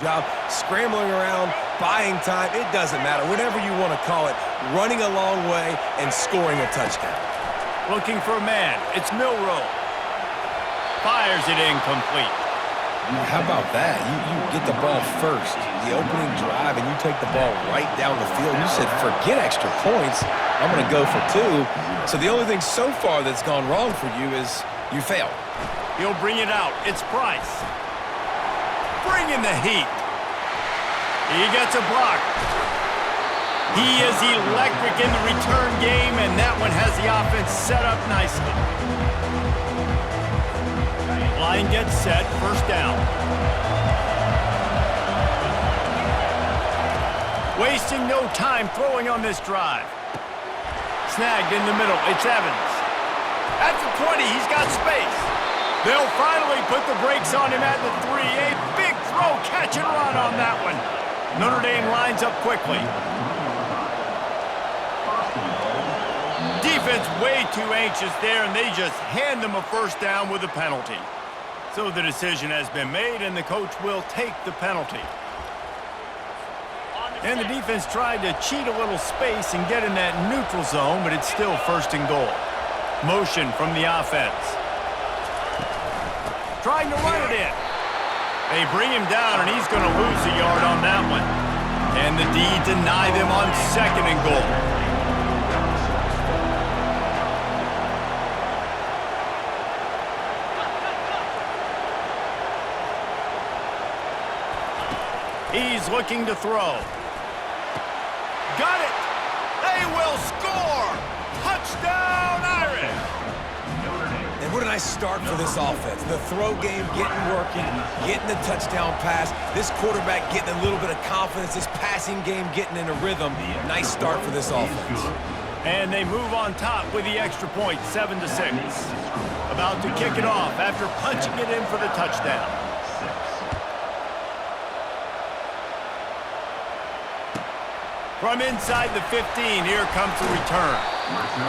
job scrambling around, buying time. It doesn't matter. Whatever you want to call it, running a long way and scoring a touchdown. Looking for a man. It's Milroe. Fires it incomplete. How about that? You get the ball first, the opening drive, and you take the ball right down the field. You said, forget extra points. I'm going to go for 2. So the only thing so far that's gone wrong for you is you failed. He'll bring it out. It's Price. Bringing the heat. He gets a block. He is electric in the return game, and that one has the offense set up nicely. Line gets set, first down. Wasting no time throwing on this drive. Snagged in the middle, it's Evans. At the 20, he's got space. They'll finally put the brakes on him at the 3. A big throw, catch and run on that one. Notre Dame lines up quickly. Defense way too anxious there, and they just hand them a first down with a penalty. So the decision has been made, and the coach will take the penalty. And the defense tried to cheat a little space and get in that neutral zone, but it's still first and goal. Motion from the offense. Trying to run it in. They bring him down, and he's going to lose a yard on that one. Can the D deny them on second and goal? He's looking to throw. Got it! They will score! Touchdown, Irish! And what a nice start for this offense. The throw game getting working, getting the touchdown pass. This quarterback getting a little bit of confidence. This passing game getting in a rhythm. Nice start for this offense. And they move on top with the extra point, 7-6. About to kick it off after punching it in for the touchdown. From inside the 15, here comes the return.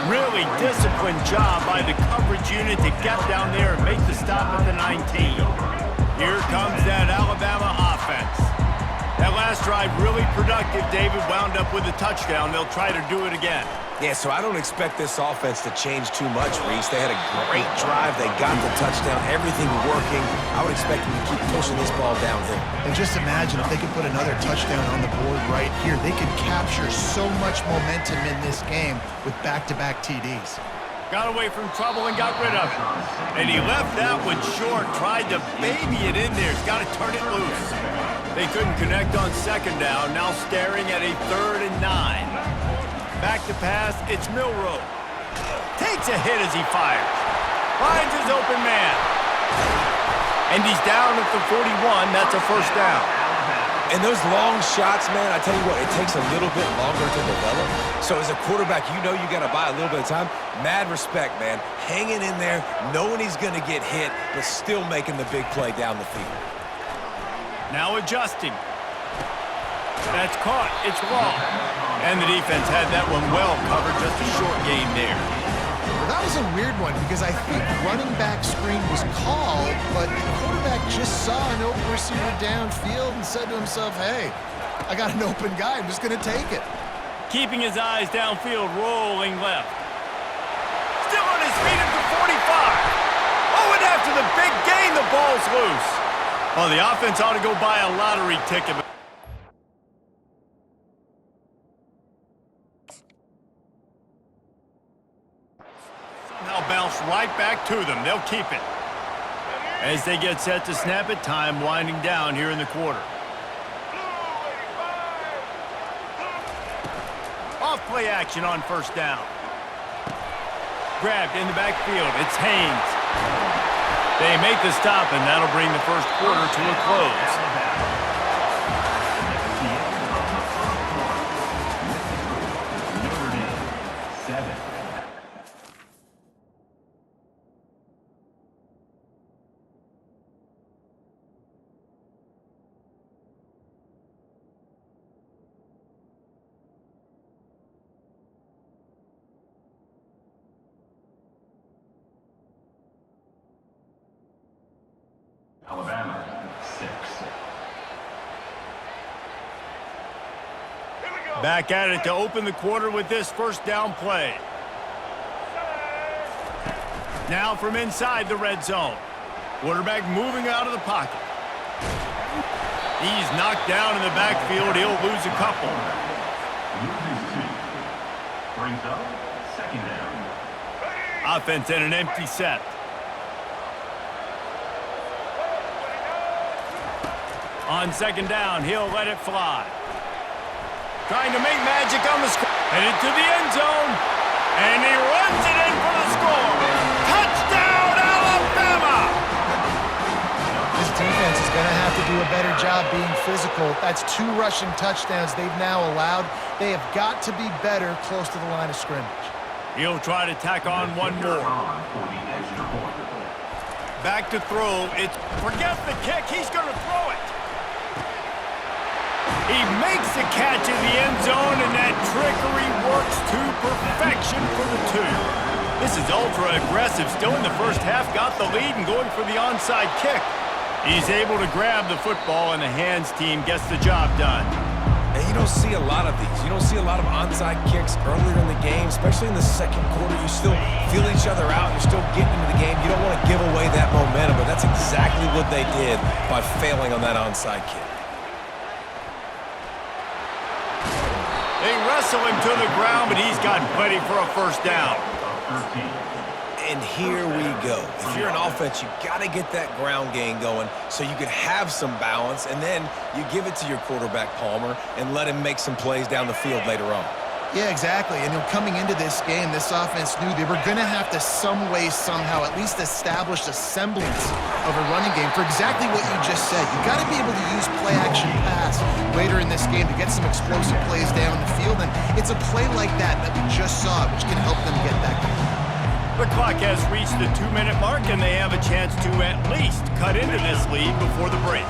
Really disciplined job by the coverage unit to get down there and make the stop at the 19. Here comes that Alabama offense. That last drive really productive. David wound up with a touchdown. They'll try to do it again. Yeah, so I don't expect this offense to change too much, Reese. They had a great drive. They got the touchdown. Everything working. I would expect them to keep pushing this ball downhill. And just imagine if they could put another touchdown on the board right here. They could capture so much momentum in this game with back-to-back TDs. Got away from trouble and got rid of it. And he left that one short. Tried to baby it in there. He's got to turn it loose. They couldn't connect on second down. Now staring at a 3rd and 9. Back to pass, it's Milroe. Takes a hit as he fires. Finds his open man. And he's down at the 41. That's a first down. And those long shots, man, I tell you what, it takes a little bit longer to develop. So as a quarterback, you know you got to buy a little bit of time. Mad respect, man. Hanging in there, knowing he's going to get hit, but still making the big play down the field. Now adjusting. That's caught. It's wrong. And the defense had that one well covered. Just a short game there. Well, that was a weird one because I think running back screen was called, but the quarterback just saw an open receiver downfield and said to himself, hey, I got an open guy. I'm just going to take it. Keeping his eyes downfield, rolling left. Still on his feet at the 45. Oh, and after the big gain, the ball's loose. Well, the offense ought to go buy a lottery ticket. Bounce right back to them. They'll keep it. As they get set to snap it, time winding down here in the quarter. Off play action on first down. Grabbed in the backfield. It's Haynes. They make the stop, and that'll bring the first quarter to a close. Alabama, 6. Back at it to open the quarter with this first down play. Now from inside the red zone. Quarterback moving out of the pocket. He's knocked down in the backfield. He'll lose a couple. Brings up second down. Offense in an empty set. On second down, he'll let it fly. Trying to make magic on the score. Headed to the end zone. And he runs it in for the score. Touchdown, Alabama! This defense is going to have to do a better job being physical. That's 2 rushing touchdowns they've now allowed. They have got to be better close to the line of scrimmage. He'll try to tack on one more. Back to throw. Forget the kick. He's going to throw it. He makes the catch in the end zone, and that trickery works to perfection for the 2. This is ultra-aggressive. Still in the first half, got the lead and going for the onside kick. He's able to grab the football, and the hands team gets the job done. And you don't see a lot of these. You don't see a lot of onside kicks earlier in the game, especially in the second quarter. You still feel each other out. You're still getting into the game. You don't want to give away that momentum, but that's exactly what they did by failing on that onside kick. They wrestle him to the ground, but he's got plenty for a first down. And here we go. If you're an offense, you got to get that ground game going so you can have some balance, and then you give it to your quarterback, Palmer, and let him make some plays down the field later on. Yeah, exactly. And coming into this game, this offense knew they were going to have to some way, somehow, at least establish a semblance of a running game for exactly what you just said. You got to be able to use play-action pass later in this game to get some explosive plays down the field. And it's a play like that we just saw, which can help them get that going. The clock has reached the 2-minute mark, and they have a chance to at least cut into this lead before the break.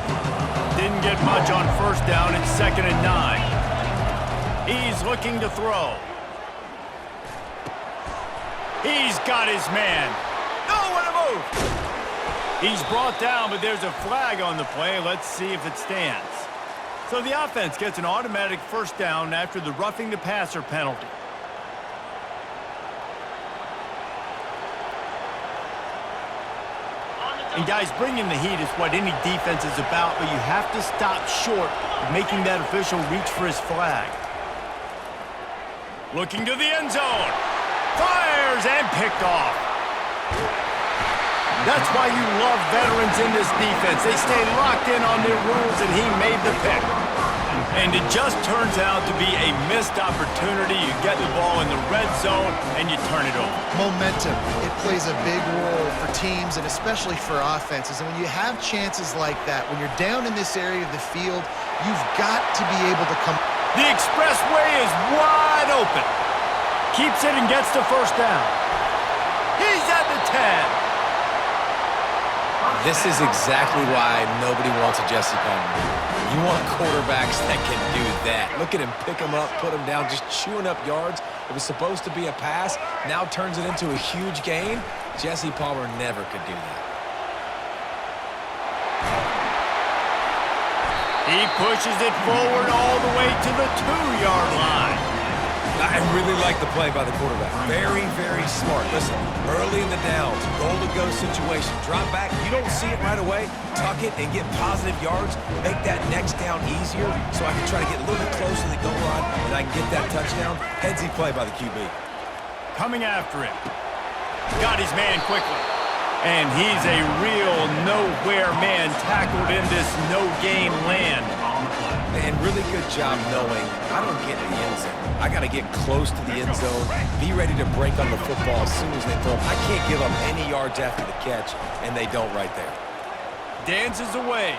Didn't get much on first down. It's 2nd and 9. He's looking to throw. He's got his man. Nowhere to move. He's brought down, but there's a flag on the play. Let's see if it stands. So the offense gets an automatic first down after the roughing the passer penalty. And guys, bringing the heat is what any defense is about, but you have to stop short of making that official reach for his flag. Looking to the end zone. Fires and picked off. That's why you love veterans in this defense. They stay locked in on their rules, and he made the pick. And it just turns out to be a missed opportunity. You get the ball in the red zone, and you turn it over. Momentum. It plays a big role for teams and especially for offenses. And when you have chances like that, when you're down in this area of the field, you've got to be able to come. The expressway is wide open. Keeps it and gets the first down. He's at the 10. This is exactly why nobody wants a Jesse Palmer. You want quarterbacks that can do that. Look at him pick him up, put him down, just chewing up yards. It was supposed to be a pass, now turns it into a huge gain. Jesse Palmer never could do that. He pushes it forward all the way to the 2-yard line. I really like the play by the quarterback. Very, very smart. Listen, early in the downs, goal-to-go situation. Drop back. You don't see it right away. Tuck it and get positive yards. Make that next down easier so I can try to get a little bit closer to the goal line and I can get that touchdown. Headsy play by the QB. Coming after him. Got his man quickly. And he's a real nowhere man tackled in this no-gain land. And really good job knowing I don't get in the end zone. I got to get close to the end zone, be ready to break on the football as soon as they throw. I can't give up any yards after the catch, and they don't right there. Dances away.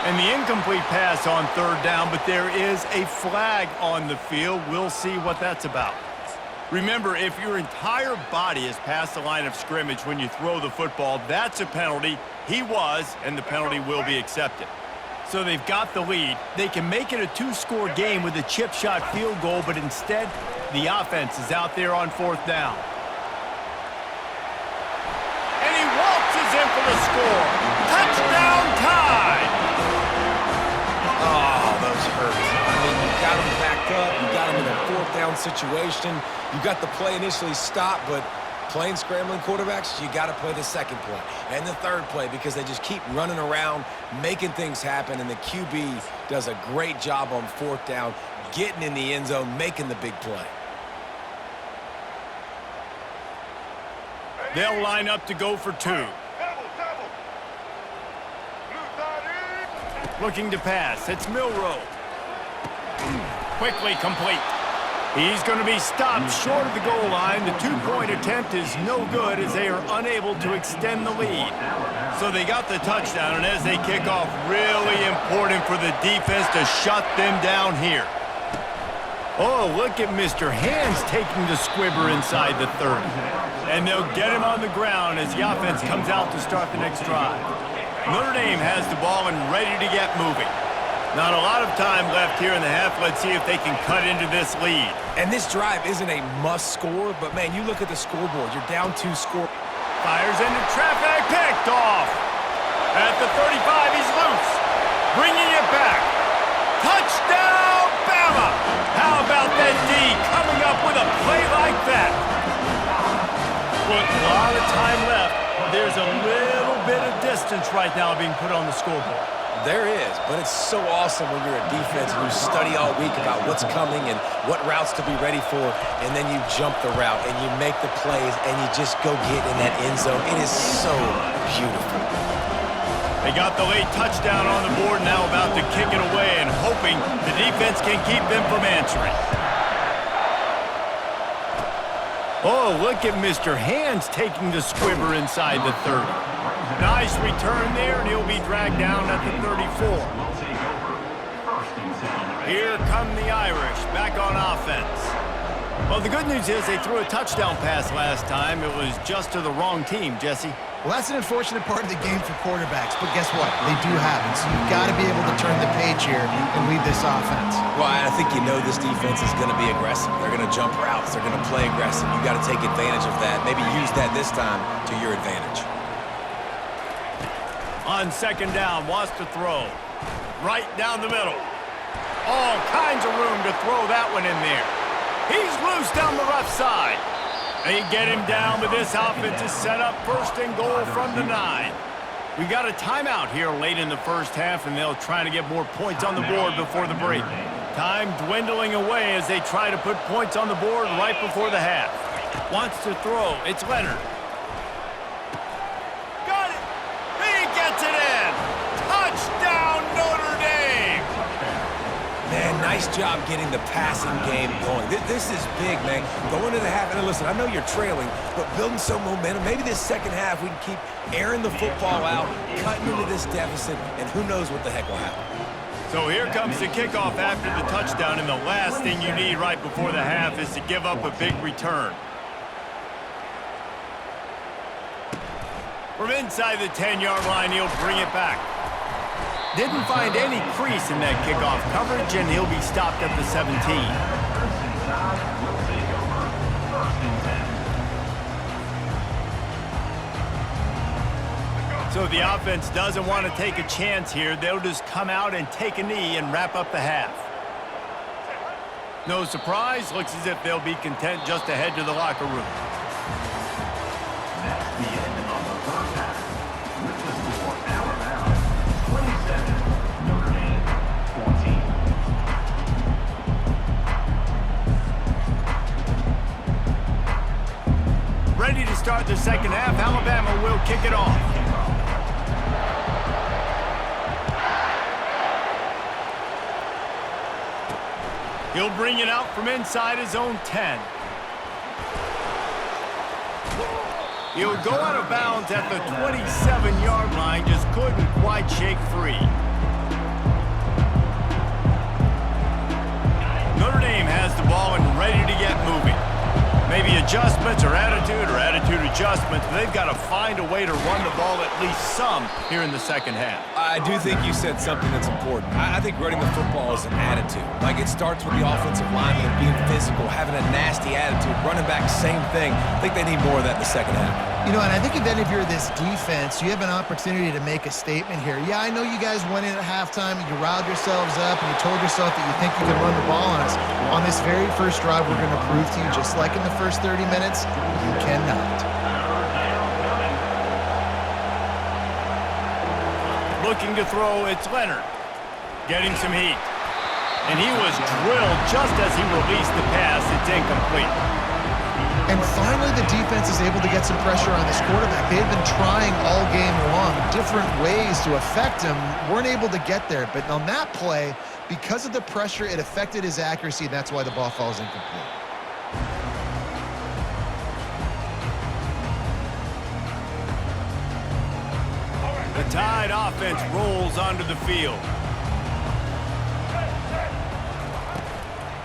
And the incomplete pass on 3rd down, but there is a flag on the field. We'll see what that's about. Remember, if your entire body is past the line of scrimmage when you throw the football, that's a penalty. He was, and the penalty will be accepted. So they've got the lead. They can make it a 2-score game with a chip shot field goal, but instead, the offense is out there on 4th down. And he waltzes in for the score. Touchdown Tide! Oh, those hurt. I mean, down situation. You got the play initially stopped, but playing scrambling quarterbacks, you got to play the second play and the third play because they just keep running around, making things happen, and the QB does a great job on fourth down, getting in the end zone, making the big play. They'll line up to go for two. Looking to pass. It's Milroe. Quickly complete. He's going to be stopped short of the goal line. The two-point attempt is no good as they are unable to extend the lead. So they got the touchdown, and as they kick off, really important for the defense to shut them down here. Oh, look at Mr. Hands taking the squibber inside the 30. And they'll get him on the ground as the offense comes out to start the next drive. Notre Dame has the ball and ready to get moving. Not a lot of time left here in the half. Let's see if they can cut into this lead. And this drive isn't a must score, but man, you look at the scoreboard. You're down 2 score. Fires into traffic, picked off. At the 35, he's loose. Bringing it back. Touchdown, Bama! How about that D coming up with a play like that? With a lot of time left, there's a little bit of distance right now being put on the scoreboard. There is, but it's so awesome when you're a defense and you study all week about what's coming and what routes to be ready for, and then you jump the route and you make the plays and you just go get in that end zone. It is so beautiful. They got the late touchdown on the board, now about to kick it away and hoping the defense can keep them from answering. Oh, look at Mr. Hands taking the squibber inside the 30. Nice return there, and he'll be dragged down at the 34. Here come the Irish, back on offense. Well, the good news is they threw a touchdown pass last time. It was just to the wrong team, Jesse. Well, that's an unfortunate part of the game for quarterbacks, but guess what? They do have it, so you've got to be able to turn the page here and lead this offense. Well, I think you know this defense is going to be aggressive. They're going to jump routes. They're going to play aggressive. You got to take advantage of that. Maybe use that this time to your advantage. On second down, wants to throw. Right down the middle. All kinds of room to throw that one in there. He's loose down the left side. They get him down, but this offense is set up first and goal from the 9. We got a timeout here late in the first half, and they'll try to get more points on the board before the break. Time dwindling away as they try to put points on the board right before the half. Wants to throw. It's Leonard. Got it. He gets it in. Touchdown, Notre Dame. Man, nice job getting the passing game going. This is big, man. Going to the half, and listen, I know you're trailing, but building some momentum. Maybe this second half we can keep airing the football out, cutting into this deficit, and who knows what the heck will happen. So here comes the kickoff after the touchdown, and the last thing you need right before the half is to give up a big return. From inside the 10-yard line, he'll bring it back. Didn't find any crease in that kickoff coverage, and he'll be stopped at the 17. So the offense doesn't want to take a chance here. They'll just come out and take a knee and wrap up the half. No surprise, looks as if they'll be content just to head to the locker room. That's the end of the first half. With the score, Alabama 27, Notre Dame 14. Ready to start the second half. Alabama will kick it off. He'll bring it out from inside his own 10. He'll go out of bounds at the 27-yard line, just couldn't quite shake free. Notre Dame has the ball and ready to get moving. Maybe adjustments or attitude adjustments, but they've got to find a way to run the ball at least some here in the second half. I do think you said something that's important. I think running the football is an attitude. Like, it starts with the offensive lineman and being physical, having a nasty attitude. Running back, same thing. I think they need more of that in the second half. You know, and I think then if you're this defense, you have an opportunity to make a statement here. Yeah, I know you guys went in at halftime and you riled yourselves up and you told yourself that you think you can run the ball on us. On this very first drive, we're going to prove to you, just like in the first 30 minutes, you cannot. Looking to throw, it's Leonard. Getting some heat. And he was drilled just as he released the pass. It's incomplete. And finally, the defense is able to get some pressure on this quarterback. They've been trying all game long, different ways to affect him. Weren't able to get there. But on that play, because of the pressure, it affected his accuracy, and that's why the ball falls incomplete. The Tide offense rolls onto the field.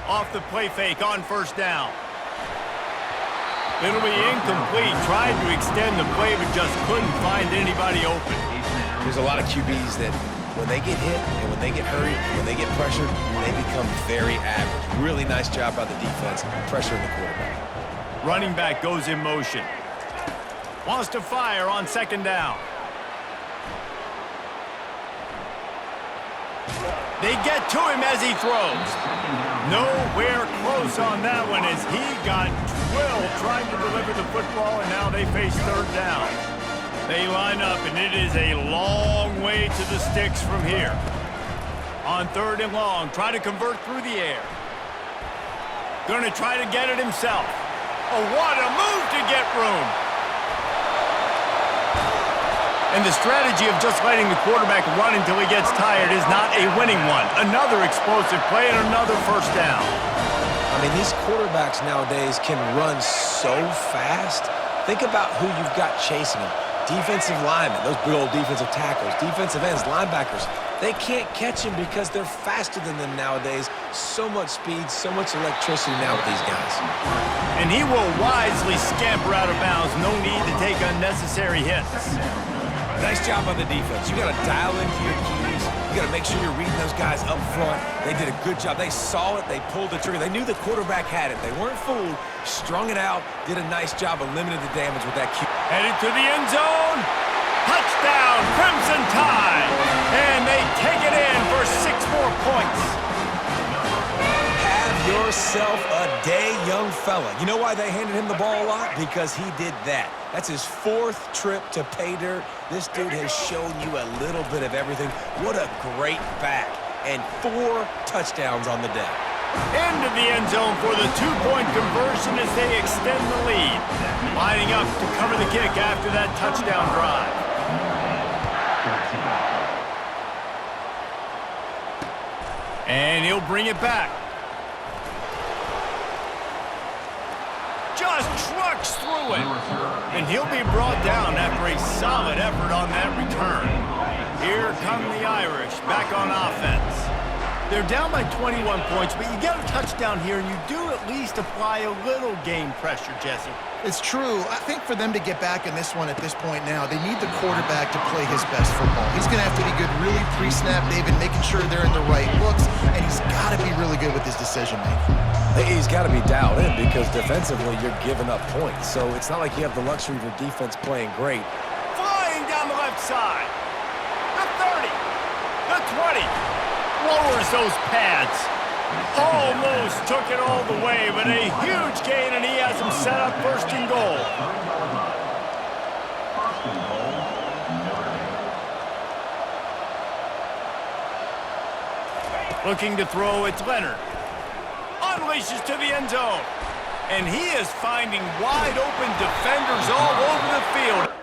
Off the play fake on first down. It'll be incomplete. Tried to extend the play, but just couldn't find anybody open. There's a lot of QBs that when they get hit and when they get hurried, when they get pressured, they become very average. Really nice job by the defense, pressuring the quarterback. Running back goes in motion. Wants to fire on second down. They get to him as he throws. Nowhere close on that one as he got drilled trying to deliver the football, and now they face third down. They line up, and it is a long way to the sticks from here. On third and long, try to convert through the air. Going to try to get it himself. Oh, what a move to get room. And the strategy of just letting the quarterback run until he gets tired is not a winning one. Another explosive play and another first down. I mean, these quarterbacks nowadays can run so fast. Think about who you've got chasing them. Defensive linemen, those big old defensive tackles, defensive ends, linebackers. They can't catch him because they're faster than them nowadays. So much speed, so much electricity now with these guys. And he will wisely scamper out of bounds. No need to take unnecessary hits. Nice job on the defense. You got to dial into your keys. You got to make sure you're reading those guys up front. They did a good job. They saw it. They pulled the trigger. They knew the quarterback had it. They weren't fooled. Strung it out. Did a nice job of limiting the damage with that cue. Headed to the end zone. Touchdown, Crimson Tide. And they take it in for 6 more points. Have yourself a day, young fella. You know why they handed him the ball a lot? Because he did that. That's his 4th trip to pay dirt. This dude has shown you a little bit of everything. What a great back. And 4 touchdowns on the day. Into the end zone for the 2-point conversion as they extend the lead. Lining up to cover the kick after that touchdown drive. And he'll bring it back. Just trucks through it. And he'll be brought down after a solid effort on that return. Here come the Irish back on offense. They're down by 21 points, but you get a touchdown here, and you do at least apply a little game pressure, Jesse. It's true. I think for them to get back in this one at this point now, they need the quarterback to play his best football. He's going to have to be good really pre-snap, David, making sure they're in the right looks, and he's got to be really good with his decision-making. He's got to be dialed in because defensively you're giving up points. So it's not like you have the luxury of your defense playing great. Flying down the left side. The 30. The 20. Lowers those pads. Almost took it all the way, but a huge gain, and he has him set up first and goal. Looking to throw, it's Leonard. Unleashes to the end zone. And he is finding wide open defenders all over the field.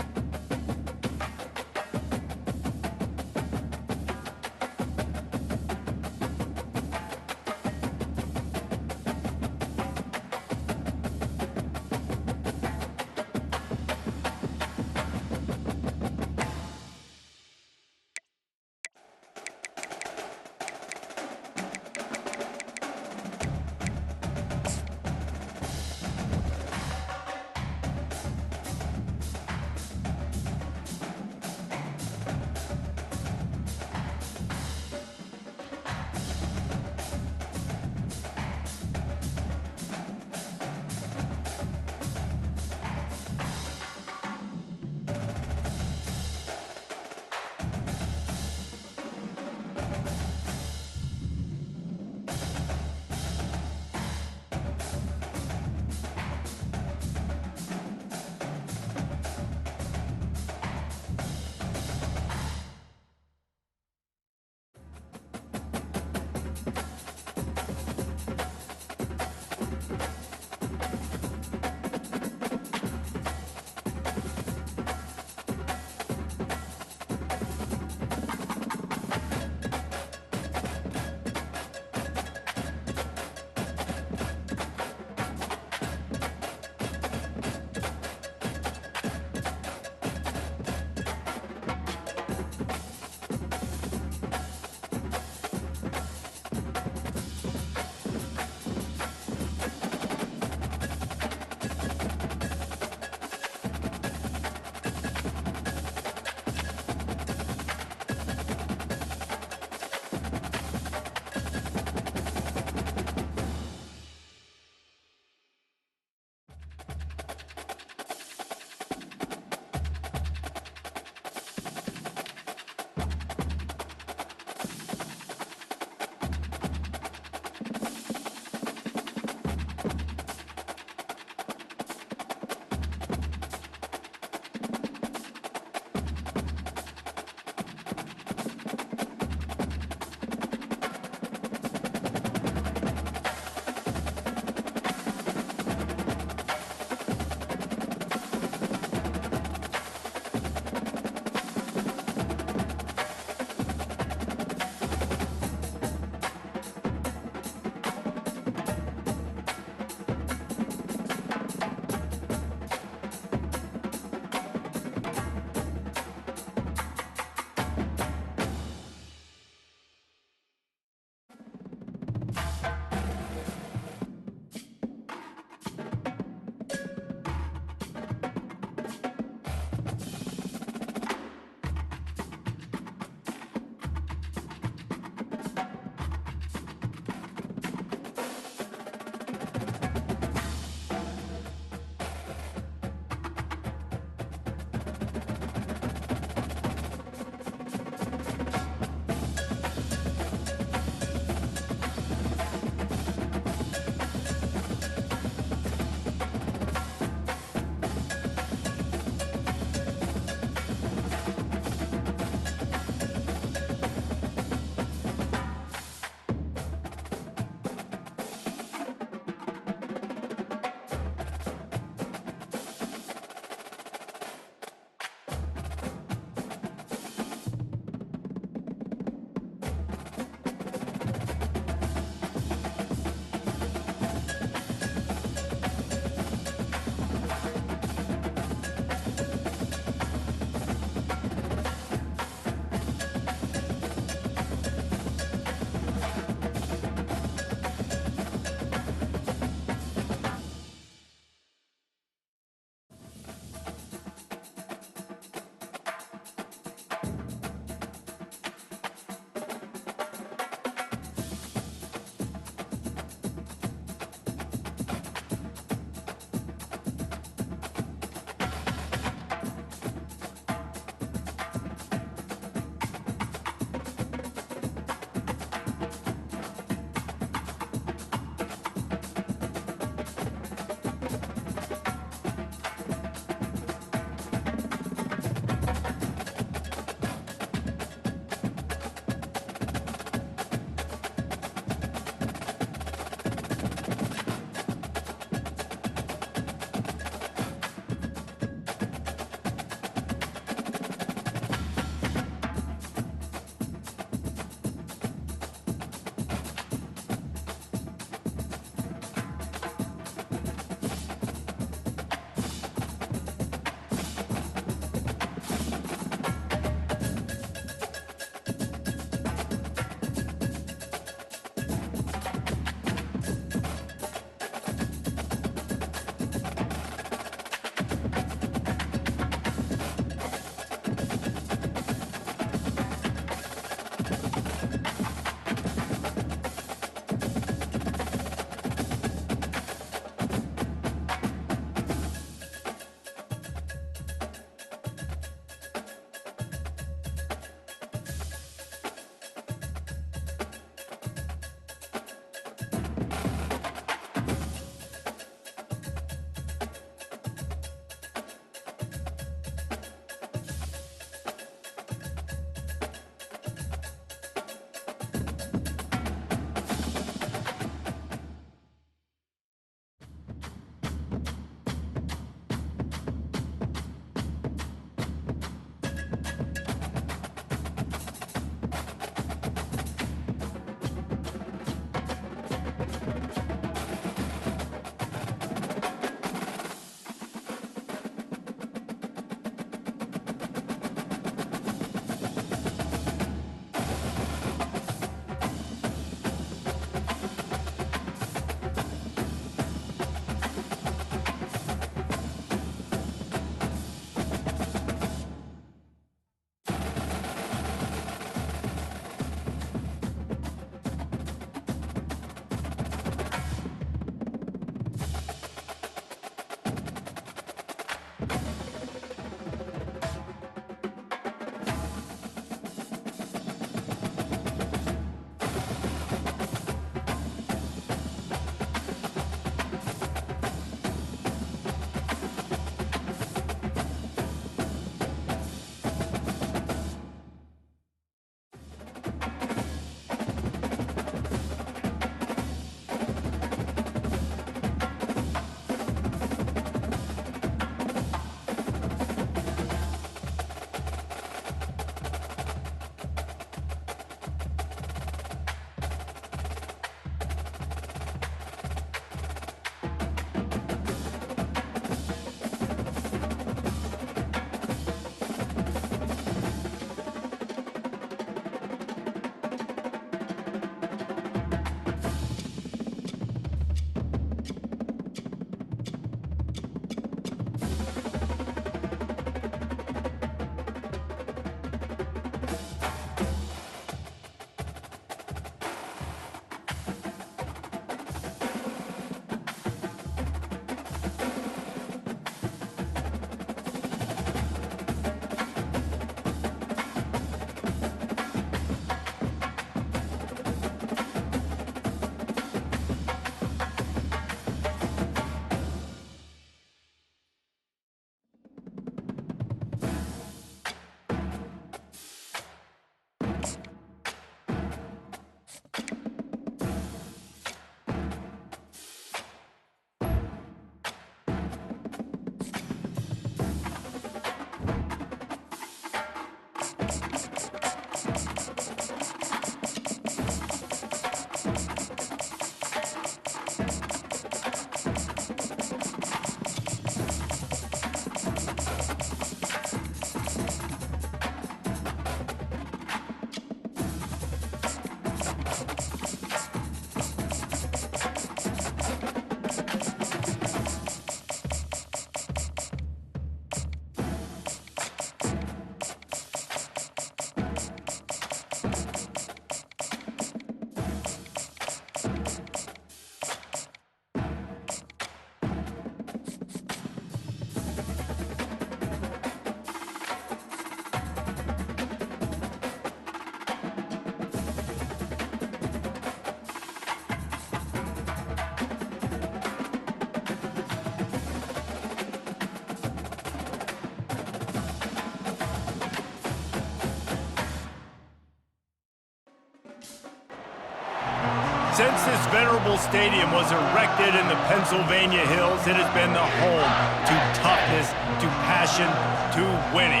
Since this venerable stadium was erected in the Pennsylvania Hills, it has been the home to toughness, to passion, to winning.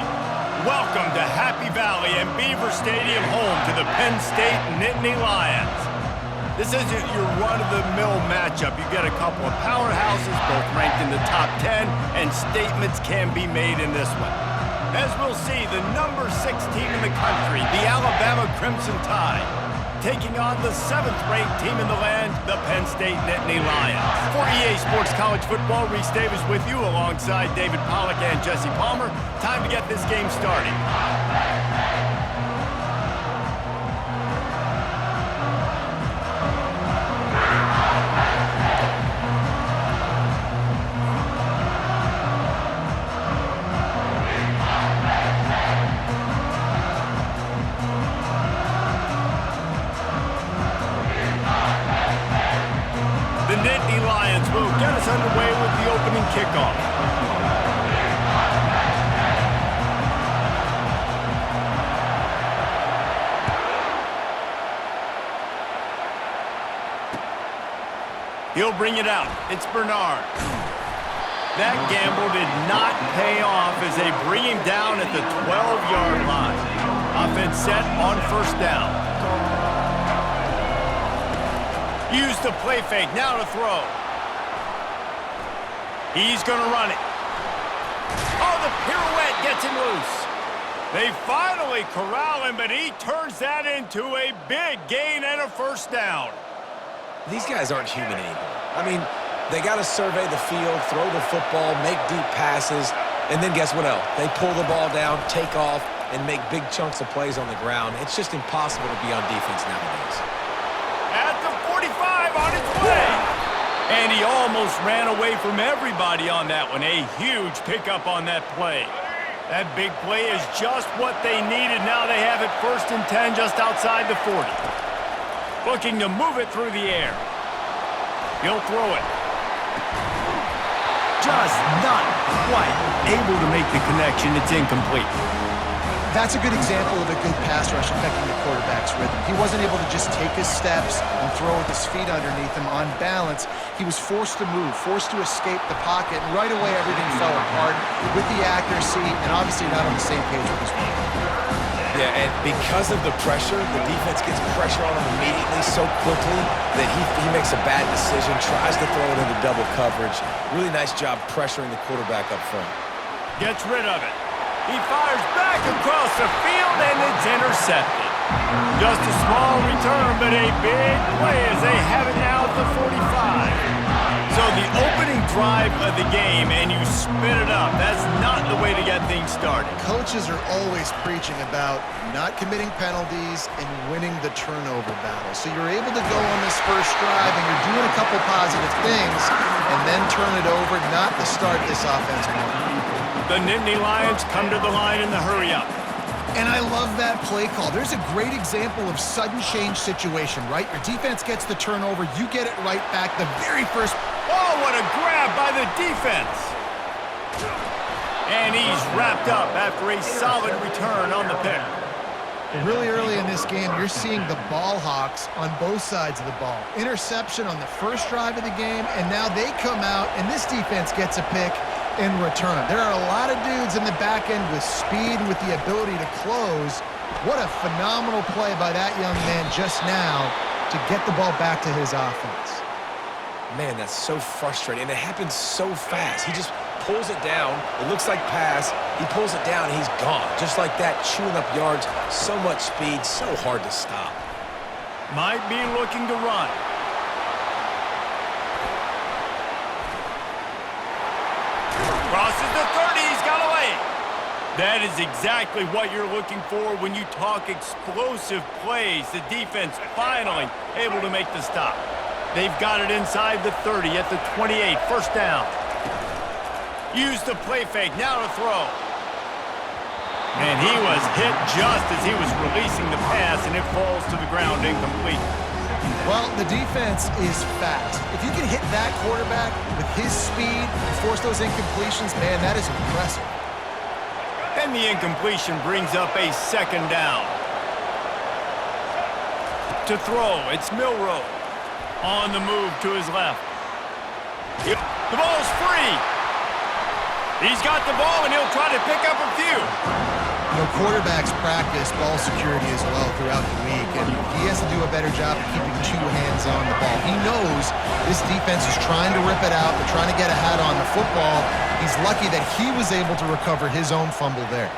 Welcome to Happy Valley and Beaver Stadium, home to the Penn State Nittany Lions. This isn't your run-of-the-mill matchup. You get a couple of powerhouses, both ranked in the top 10, and statements can be made in this one. As we'll see, the number 6 team in the country, the Alabama Crimson Tide, taking on the 7th-ranked team in the land, the Penn State Nittany Lions. For EA Sports College Football, Reese Davis with you alongside David Pollack and Jesse Palmer. Time to get this game started. Will get us underway with the opening kickoff. He'll bring it out. It's Bernard. That gamble did not pay off as they bring him down at the 12-yard line. Offense set on first down. Use the play fake. Now to throw. He's going to run it. Oh, the pirouette gets him loose. They finally corral him, but he turns that into a big gain and a first down. These guys aren't human anymore. I mean, they got to survey the field, throw the football, make deep passes, and then guess what else? They pull the ball down, take off, and make big chunks of plays on the ground. It's just impossible to be on defense nowadays. At the 45 on its way. And he almost ran away from everybody on that one. A huge pickup on that play. That big play is just what they needed. Now they have it 1st and 10 just outside the 40. Looking to move it through the air. He'll throw it. Just not quite able to make the connection. It's incomplete. That's a good example of a good pass rush affecting the quarterback's rhythm. He wasn't able to just take his steps and throw with his feet underneath him on balance. He was forced to move, forced to escape the pocket, and right away everything fell apart with the accuracy and obviously not on the same page with his work. Yeah, and because of the pressure, the defense gets pressure on him immediately so quickly that he makes a bad decision, tries to throw it into double coverage. Really nice job pressuring the quarterback up front. Gets rid of it. He fires back across the field, and it's intercepted. Just a small return, but a big play as they have it now at the 45. So the opening drive of the game, and you spin it up. That's not the way to get things started. Coaches are always preaching about not committing penalties and winning the turnover battle. So you're able to go on this first drive, and you're doing a couple positive things, and then turn it over, not to start this offense moving. The Nittany Lions come to the line in the hurry-up. And I love that play call. There's a great example of sudden change situation, right? Your defense gets the turnover, you get it right back. The very first... Oh, what a grab by the defense. And he's wrapped up after a solid return on the pick. Really early in this game, you're seeing the ball hawks on both sides of the ball. Interception on the first drive of the game, and now they come out, and this defense gets a pick in return. There are a lot of dudes in the back end with speed and with the ability to close. What a phenomenal play by that young man just now to get the ball back to his offense. Man, that's so frustrating, and it happens so fast. He just pulls it down. It looks like pass. He pulls it down, and he's gone. Just like that, chewing up yards. So much speed, so hard to stop. Might be looking to run. Crosses the 30, he's got away. That is exactly what you're looking for when you talk explosive plays. The defense finally able to make the stop. They've got it inside the 30 at the 28, first down. Use the play fake, now to throw. And he was hit just as he was releasing the pass, and it falls to the ground incomplete. Well, the defense is fast. If you can hit that quarterback with his speed and force those incompletions, man, that is impressive. And the incompletion brings up a second down. To throw, it's Milroe. On the move to his left. Yep. The ball's free. He's got the ball, and he'll try to pick up a few. You know, quarterbacks practice ball security as well throughout the week, and he has to do a better job of keeping two hands on the ball. He knows this defense is trying to rip it out. They're trying to get ahead on the football. He's lucky that he was able to recover his own fumble there.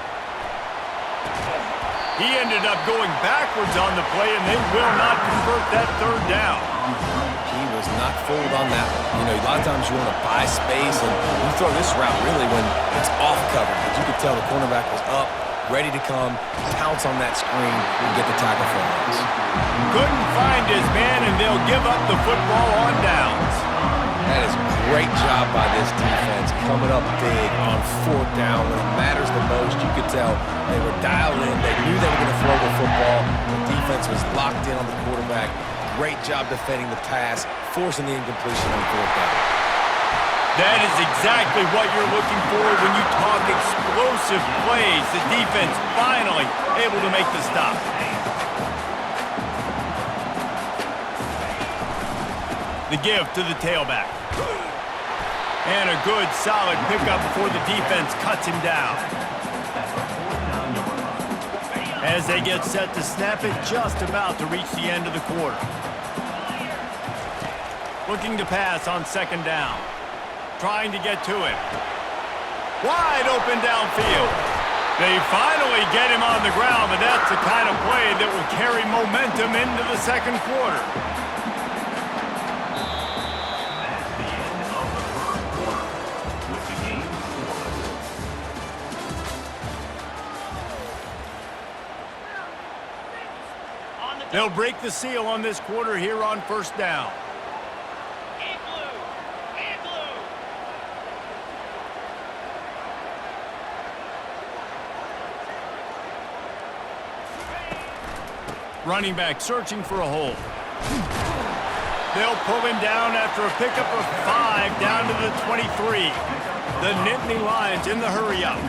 He ended up going backwards on the play, and they will not convert that third down. He was not fooled on that one. You know, a lot of times you want to buy space, and you throw this route really when it's off cover. But you could tell the cornerback was up, ready to come, pounce on that screen, and get the tackle for us. Couldn't find his man, and they'll give up the football on downs. That is a great job by this defense, coming up big on fourth down when it matters the most. You could tell they were dialed in. They knew they were going to throw the football. The defense was locked in on the quarterback. Great job defending the pass, forcing the incompletion on fourth down. That is exactly what you're looking for when you talk explosive plays. The defense finally able to make the stop. The give to the tailback. And a good, solid pickup before the defense cuts him down. As they get set to snap it, just about to reach the end of the quarter. Looking to pass on second down. Trying to get to it. Wide open downfield. They finally get him on the ground, but that's the kind of play that will carry momentum into the second quarter. They'll break the seal on this quarter here on first down. Running back searching for a hole. They'll pull him down after a pickup of 5 down to the 23. The Nittany Lions in the hurry up.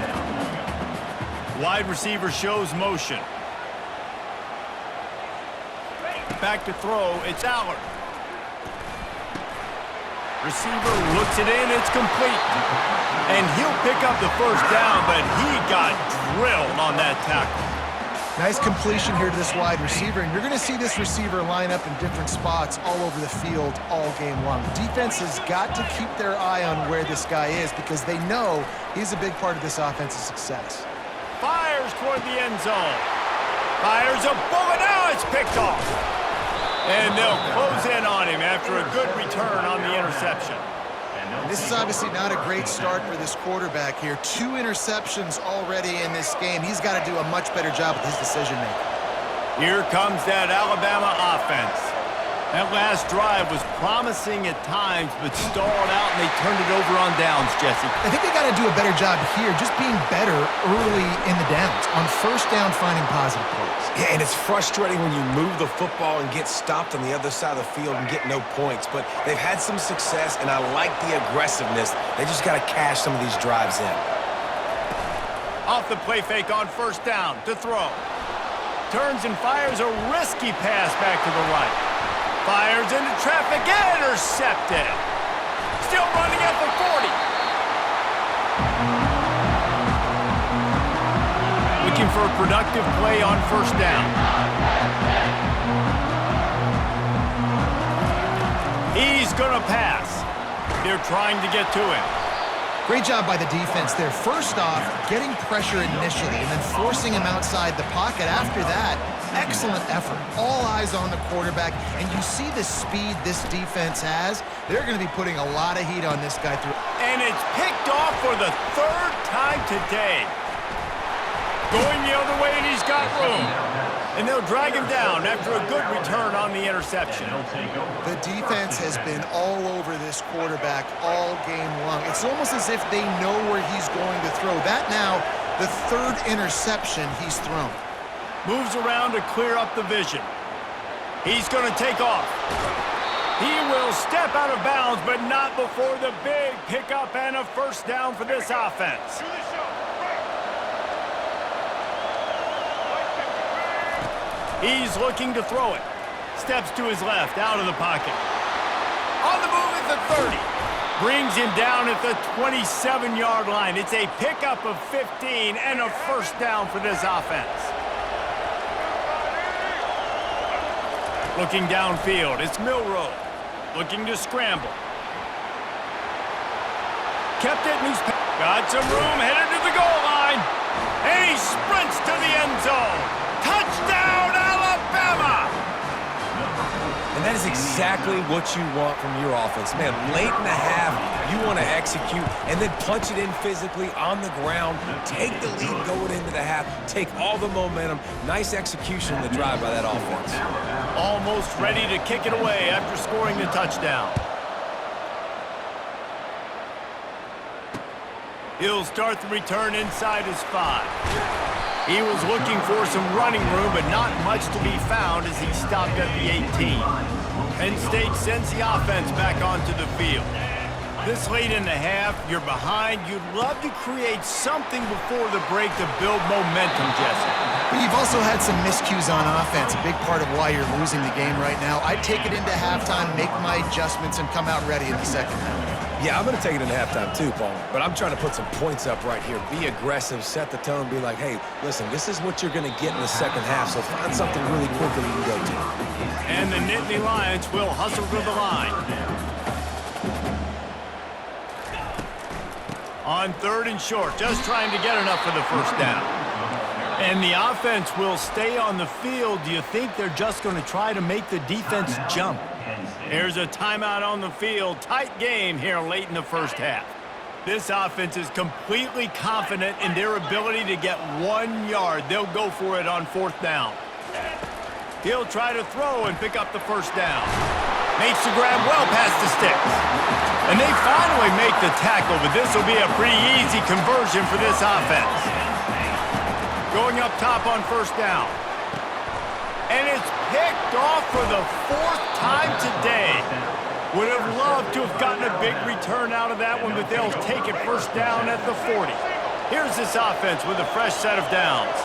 Wide receiver shows motion. Back to throw, it's Allard. Receiver looks it in, it's complete. And he'll pick up the first down, but he got drilled on that tackle. Nice completion here to this wide receiver, and you're going to see this receiver line up in different spots all over the field all game long. Defense has got to keep their eye on where this guy is because they know he's a big part of this offense's success. Fires toward the end zone. Fires a bullet, now it's picked off. And they'll close in on him after a good return on the interception. This is obviously not a great start for this quarterback here. 2 interceptions already in this game. He's got to do a much better job with his decision-making. Here comes that Alabama offense. That last drive was promising at times, but stalled out, and they turned it over on downs, Jesse. I think they got to do a better job here, just being better early in the downs. On first down, finding positive plays. Yeah, and it's frustrating when you move the football and get stopped on the other side of the field and get no points. But they've had some success, and I like the aggressiveness. They just got to cash some of these drives in. Off the play fake on first down to throw. Turns and fires a risky pass back to the right. Fires into traffic, intercepted. Still running at the 40. Looking for a productive play on first down. He's gonna pass. They're trying to get to him. Great job by the defense there. First off, getting pressure initially and then forcing him outside the pocket. After that, excellent effort. All eyes on the quarterback, and you see the speed this defense has. They're going to be putting a lot of heat on this guy through. And it's picked off for the 3rd time today. Going the other way, and he's got room. And they'll drag him down after a good return on the interception. The defense has been all over this quarterback all game long. It's almost as if they know where he's going to throw. That now, the 3rd interception he's thrown. Moves around to clear up the vision. He's going to take off. He will step out of bounds, but not before the big pickup and a first down for this offense. He's looking to throw it. Steps to his left, out of the pocket. On the move at the 30. Brings him down at the 27-yard line. It's a pickup of 15 and a first down for this offense. Looking downfield, it's Milroe. Looking to scramble. Kept it, and he's got some room, headed to the goal line. And he sprints to the end zone. Touchdown, Alabama! And that is exactly what you want from your offense. Man, late in the half, you want to execute and then punch it in physically on the ground. Take the lead going into the half. Take all the momentum. Nice execution in the drive by that offense. Almost ready to kick it away after scoring the touchdown. He'll start the return inside his 5. He was looking for some running room, but not much to be found as he stopped at the 18. Penn State sends the offense back onto the field. This late in the half, you're behind. You'd love to create something before the break to build momentum, Jesse. But you've also had some miscues on offense, a big part of why you're losing the game right now. I'd take it into halftime, make my adjustments, and come out ready in the second half. Yeah, I'm going to take it into halftime too, Paul. But I'm trying to put some points up right here. Be aggressive, set the tone, be like, hey, listen, this is what you're going to get in the second half, so find something really quick that you can go to. And the Nittany Lions will hustle to the line. On 3rd and short, just trying to get enough for the first down. And the offense will stay on the field. Do you think they're just going to try to make the defense jump? There's a timeout on the field. Tight game here late in the first half. This offense is completely confident in their ability to get 1 yard. They'll go for it on 4th down. He'll try to throw and pick up the first down. Makes the grab well past the sticks. And they finally make the tackle, but this will be a pretty easy conversion for this offense. Going up top on 1st down. And it's picked off for the 4th time today. Would have loved to have gotten a big return out of that one, but they'll take it 1st down at the 40. Here's this offense with a fresh set of downs.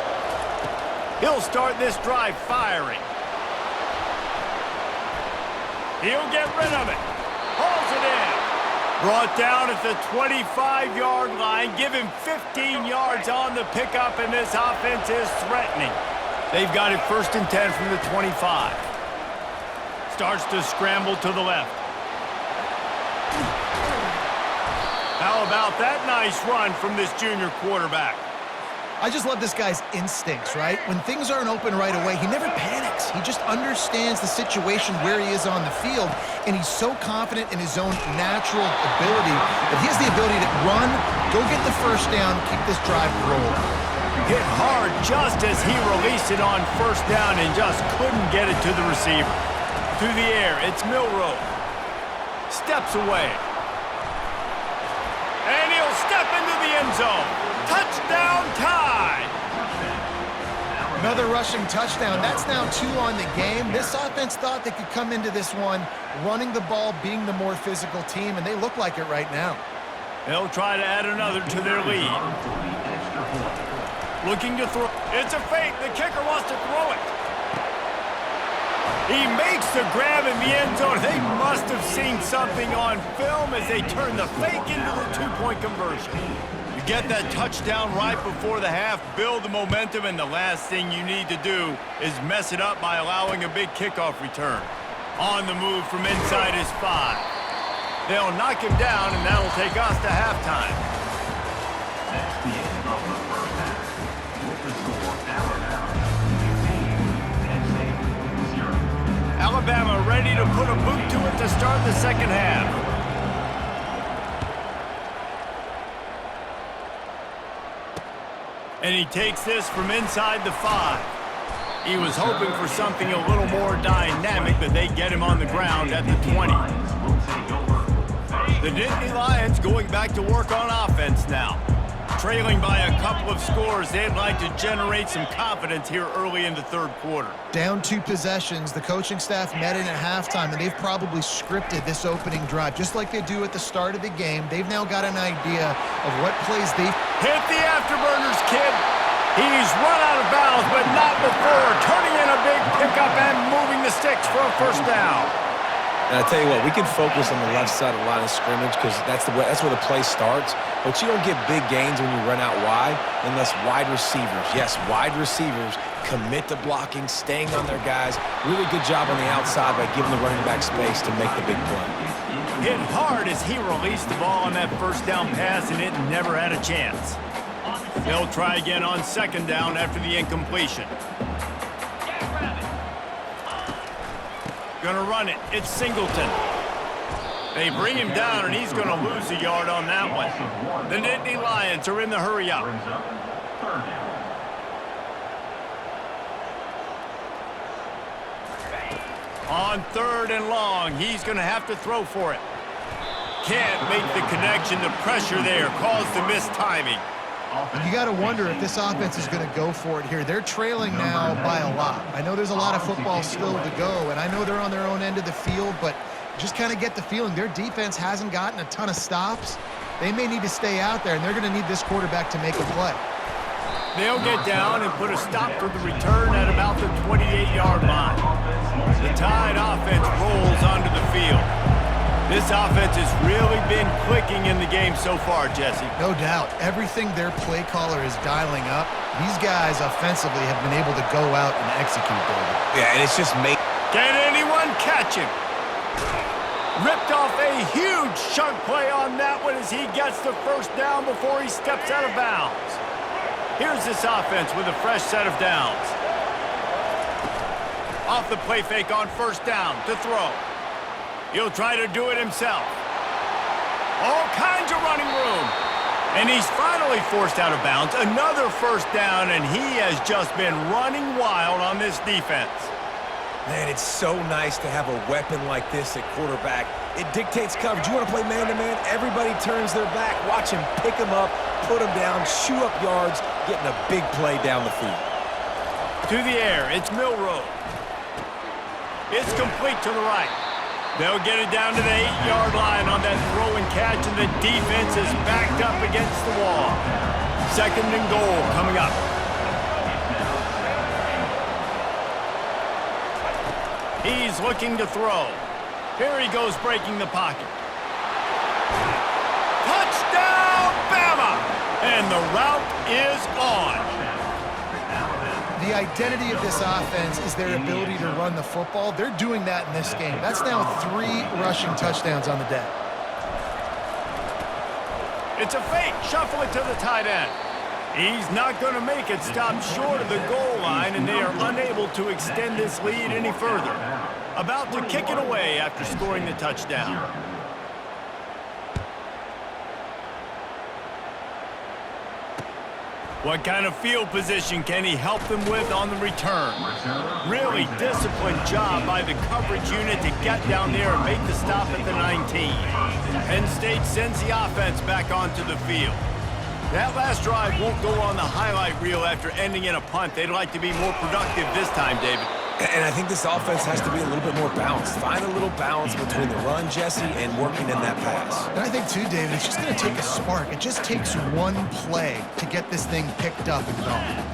He'll start this drive firing. He'll get rid of it. Hauls it in. Brought down at the 25-yard line. Give him 15 yards on the pickup, and this offense is threatening. They've got it 1st and 10 from the 25. Starts to scramble to the left. How about that nice run from this junior quarterback? I just love this guy's instincts, right? When things aren't open right away, he never panics. He just understands the situation where he is on the field, and he's so confident in his own natural ability that he has the ability to run, go get the first down, keep this drive rolling. Hit hard just as he released it on 1st down and just couldn't get it to the receiver. Through the air, it's Milroe. Steps away. And he'll step into the end zone. Touchdown Tide! Another rushing touchdown. That's now 2 on the game. This offense thought they could come into this one running the ball, being the more physical team, and they look like it right now. They'll try to add another to their lead. Looking to throw. It's a fake. The kicker wants to throw it. He makes the grab in the end zone. They must have seen something on film as they turn the fake into the 2-point conversion. You get that touchdown right before the half, build the momentum, and the last thing you need to do is mess it up by allowing a big kickoff return. On the move from inside his 5. They'll knock him down, and that'll take us to halftime. That's the end of the first half. With the score, Alabama ready to put a boot to it to start the second half. And he takes this from inside the 5. He was hoping for something a little more dynamic, but they get him on the ground at the 20. The Nittany Lions going back to work on offense now. Trailing by a couple of scores, they'd like to generate some confidence here early in the 3rd quarter. Down 2 possessions, the coaching staff met in at halftime, and they've probably scripted this opening drive. Just like they do at the start of the game, they've now got an idea of what plays they... Hit the afterburners, kid! He's run out of bounds, but not before turning in a big pickup and moving the sticks for a 1st down. And I tell you what, we can focus on the left side of the line of scrimmage because that's where the play starts. But you don't get big gains when you run out wide unless wide receivers, yes, wide receivers, commit to blocking, staying on their guys. Really good job on the outside by giving the running back space to make the big play. Hit hard as he released the ball on that first down pass, and it never had a chance. They'll try again on second down after the incompletion. Gonna run it. It's Singleton. They bring him down, and he's gonna lose a yard on that one. The Nittany Lions are in the hurry up. On third and long, he's gonna have to throw for it. Can't make the connection. The pressure there caused the missed timing. You got to wonder if this offense is going to go for it here. They're trailing now by a lot. I know there's a lot of football still to go, and I know they're on their own end of the field, but just kind of get the feeling their defense hasn't gotten a ton of stops. They may need to stay out there, and they're going to need this quarterback to make a play. They'll get down and put a stop for the return at about the 28-yard line. The Tide offense rolls onto the field. This offense has really been clicking in the game so far, Jesse. No doubt. Everything their play caller is dialing up, these guys offensively have been able to go out and execute, David. Yeah, and it's just made. Can anyone catch him? Ripped off a huge chunk play on that one as he gets the first down before he steps out of bounds. Here's this offense with a fresh set of downs. Off the play fake on first down to throw. He'll try to do it himself. All kinds of running room. And he's finally forced out of bounds. Another first down, and he has just been running wild on this defense. Man, it's so nice to have a weapon like this at quarterback. It dictates coverage. You want to play man-to-man? Everybody turns their back. Watch him pick him up, put him down, shoot up yards, getting a big play down the field. To the air, it's Milroe. It's complete to the right. They'll get it down to the 8-yard line on that throw and catch, and the defense is backed up against the wall. Second and goal coming up. He's looking to throw. Here he goes breaking the pocket. Touchdown, Bama! And the route is on. The identity of this offense is their ability to run the football. They're doing that in this game. That's now 3 rushing touchdowns on the day. It's a fake. Shuffle it to the tight end. He's not going to make it. Stop short of the goal line, and they are unable to extend this lead any further. About to kick it away after scoring the touchdown. What kind of field position can he help them with on the return? Really disciplined job by the coverage unit to get down there and make the stop at the 19. Penn State sends the offense back onto the field. That last drive won't go on the highlight reel after ending in a punt. They'd like to be more productive this time, David. And I think this offense has to be a little bit more balanced. Find a little balance between the run, Jesse, and working in that pass. And I think, too, David, it's just going to take a spark. It just takes one play to get this thing picked up and going.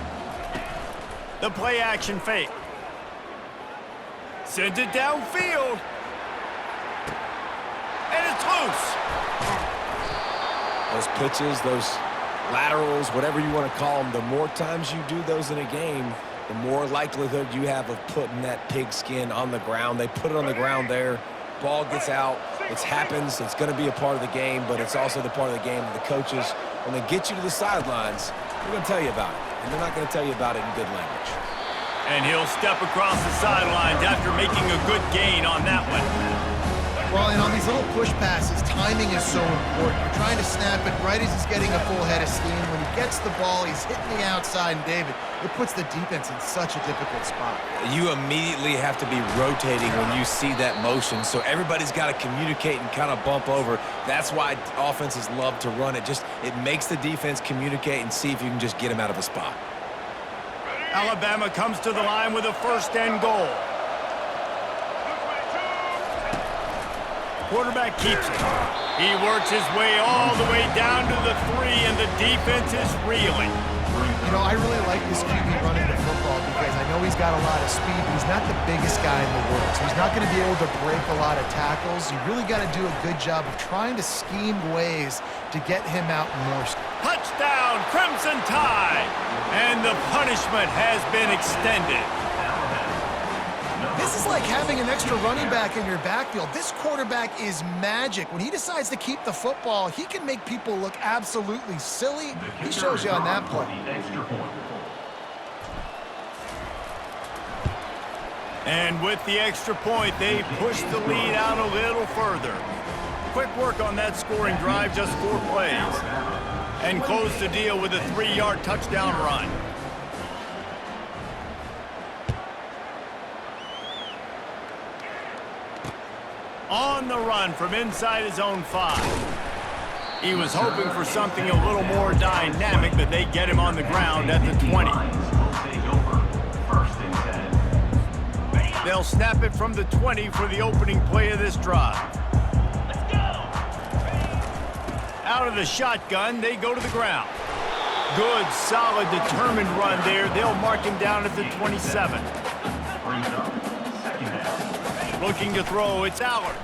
The play-action fake. Sends it downfield. And it's loose. Those pitches, those laterals, whatever you want to call them, the more times you do those in a game, the more likelihood you have of putting that pigskin on the ground. They put it on the ground there. Ball gets out. It happens. It's going to be a part of the game, but it's also the part of the game that the coaches, when they get you to the sidelines, they're going to tell you about it. And they're not going to tell you about it in good language. And he'll step across the sidelines after making a good gain on that one. Well, and on these little push passes, timing is so important. You're trying to snap it right as he's getting a full head of steam. When he gets the ball, he's hitting the outside, and David, it puts the defense in such a difficult spot. You immediately have to be rotating when you see that motion, so everybody's got to communicate and kind of bump over. That's why offenses love to run it. It makes the defense communicate and see if you can just get him out of a spot. Alabama comes to the line with a first and goal. Quarterback keeps it. He works his way all the way down to the 3, and the defense is reeling. You know, I really like this QB running the football because I know he's got a lot of speed, but he's not the biggest guy in the world. So he's not going to be able to break a lot of tackles. You really got to do a good job of trying to scheme ways to get him out more. Touchdown, Crimson Tide! And the punishment has been extended. This is like having an extra running back in your backfield. This quarterback is magic. When he decides to keep the football, he can make people look absolutely silly. He shows you on that play. And with the extra point, they push the lead out a little further. Quick work on that scoring drive, just 4 plays. And close the deal with a 3-yard touchdown run. On the run from inside his own 5. He was hoping for something a little more dynamic, but they get him on the ground at the 20. They'll snap it from the 20 for the opening play of this drive. Out of the shotgun, they go to the ground. Good, solid, determined run there. They'll mark him down at the 27. Looking to throw, it's Allard.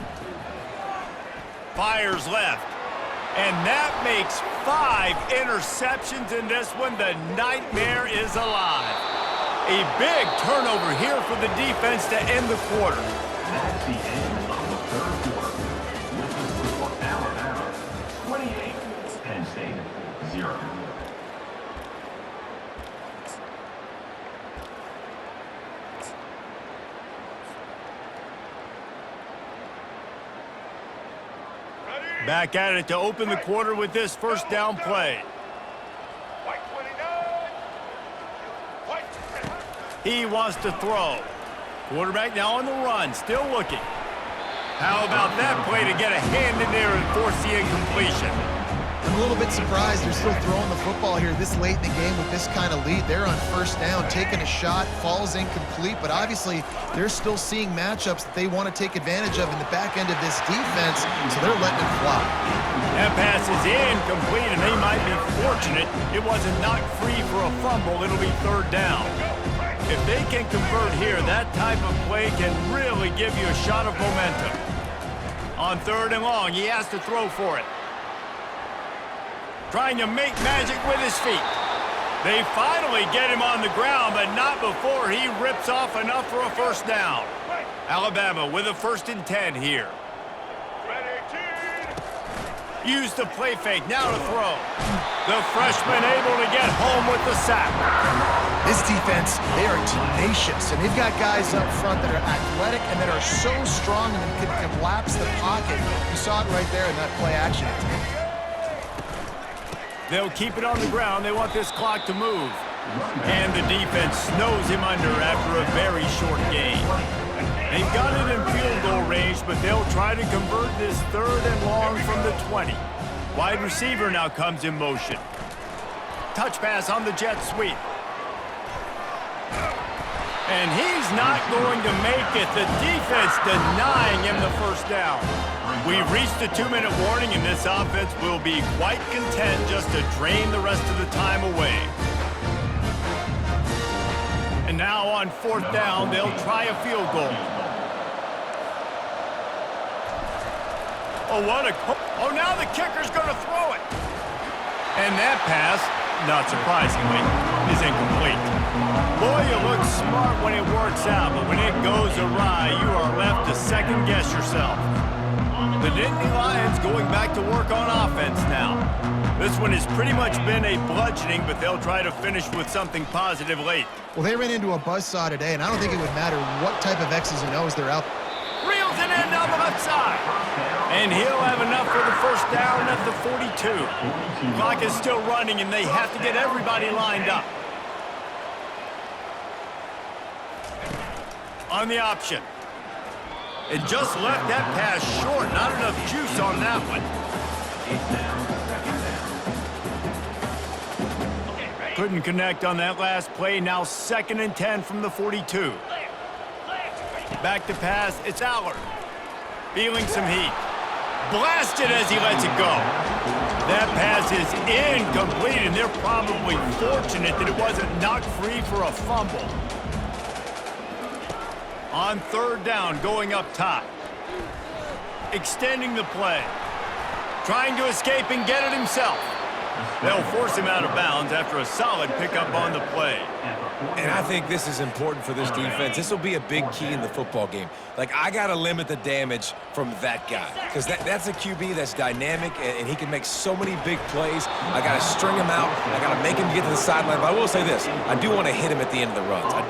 Fires left. And that makes 5 interceptions in this one. The nightmare is alive. A big turnover here for the defense to end the quarter. That's the end of the third quarter. This is for Alabama, 28, Penn State, 0. Back at it to open the quarter with this first down play. He wants to throw. Quarterback now on the run, still looking. How about that play to get a hand in there and force the incompletion? I'm a little bit surprised they're still throwing the football here this late in the game with this kind of lead. They're on first down, taking a shot, falls incomplete, but obviously they're still seeing matchups that they want to take advantage of in the back end of this defense, so they're letting it fly. That pass is incomplete, and they might be fortunate it wasn't knocked free for a fumble. It'll be third down. If they can convert here, that type of play can really give you a shot of momentum. On 3rd and long, he has to throw for it. Trying to make magic with his feet. They finally get him on the ground, but not before he rips off enough for a first down. Alabama with a 1st and 10 here. Use the play fake, now to throw. The freshman able to get home with the sack. This defense, they are tenacious, and they've got guys up front that are athletic and that are so strong and can collapse the pocket. You saw it right there in that play action attempt. They'll keep it on the ground. They want this clock to move. And the defense snows him under after a very short game. They've got it in field goal range, but they'll try to convert this 3rd and long from the 20. Wide receiver now comes in motion. Touch pass on the jet sweep. And he's not going to make it. The defense denying him the first down. We've reached a 2-minute warning, and this offense will be quite content just to drain the rest of the time away. And now on 4th down, they'll try a field goal. Oh, now the kicker's going to throw it. And that pass, not surprisingly, is incomplete. Boy, you look smart when it works out, but when it goes awry, you are left to second-guess yourself. The Nittany Lions going back to work on offense now. This one has pretty much been a bludgeoning, but they'll try to finish with something positive late. Well, they ran into a buzzsaw today, and I don't think it would matter what type of X's and O's they're out. Reels it in down the left side. And he'll have enough for the first down at the 42. Clock is still running, and they have to get everybody lined up. On the option. It just left that pass short. Not enough juice on that one. Couldn't connect on that last play. Now 2nd and 10 from the 42. Back to pass. It's Allard. Feeling some heat. blasted as he lets it go. That pass is incomplete, and they're probably fortunate that it wasn't knocked free for a fumble. On third down, going up top. Extending the play. Trying to escape and get it himself. They'll force him out of bounds after a solid pickup on the play. And I think this is important for this defense. This will be a big key in the football game. Like, I got to limit the damage from that guy because that's a QB that's dynamic, and he can make so many big plays. I got to string him out. I got to make him get to the sideline. But I will say this. I do want to hit him at the end of the runs.